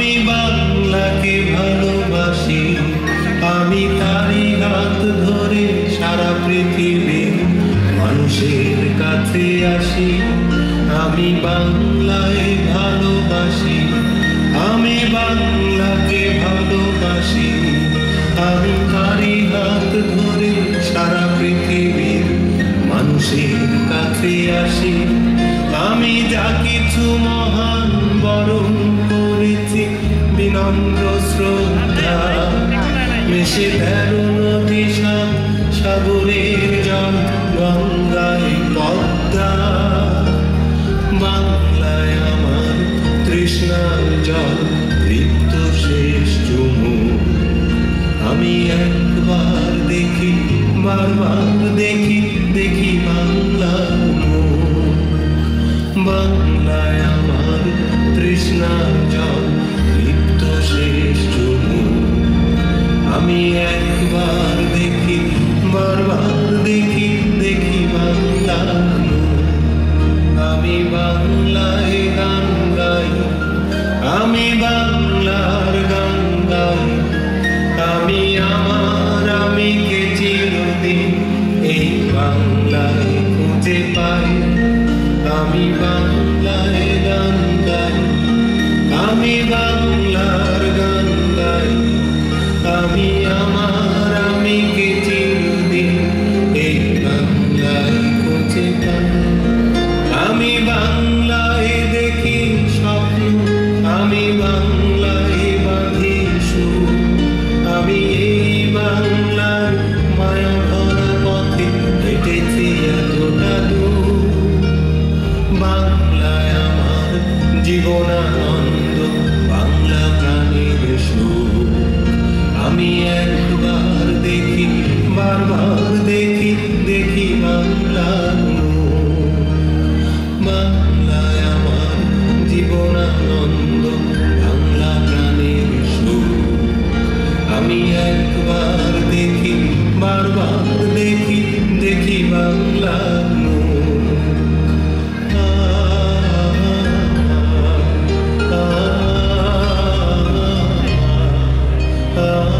আমি বাংলাকে ভালোবাসি, আমি তারই হাত ধরে সারা পৃথিবীর মানুষের কাছে আসি। আমি বাংলায় ভালোবাসি, আমি বাংলাকে ভালোবাসি, আমি তারই হাত ধরে সারা পৃথিবীর মানুষের কাছে আসি। আমি যা কিছু মহান বরণ করেছি বিনম্র শ্রদ্ধা, মিশে 13 নদী সাগরের জল গঙ্গায় পদ্মা। বাংলায় আমার তৃষ্ণার জল তৃপ্ত শেষ চুমুক। আমি একবার দেখি, বারবার দেখি, দেখি বাংলার মুখ। বাংলায় আমার তৃষ্ণার জল তৃপ্ত শেষ চুমুক। আমি একবার দেখি, বারবার দেখি, দেখি বাংলার মুখ। আমি বাংলায় গান গাই, আমি বাংলার গান গাই, আমি আমার আমিকে চিরদিন এই বাংলায় খুঁজে পাই। আমি বাংলায় গান গাই, আমি বাংলার গান গাই, আমি আমার আমিকে চিরদিন এই বাংলায় খুঁজে পাই। আমি বাংলায় দেখি স্বপ্ন, আমি বাংলায় বাঁধি সুর, আমি এই বাংলার মায়া ভরা পথে হেঁটেছি এতটা দূর। বাংলায় আমার জীবনানন্দ, বাংলা প্রাণের সুর। আমি একবার দেখি, বারবার দেখি, দেখি বাংলার মুখ। বাংলায় আমার জীবনানন্দ, বাংলা প্রাণের সুর। আমি একবার দেখি, বারবার দেখি, দেখি বাংলার মুখ। Ah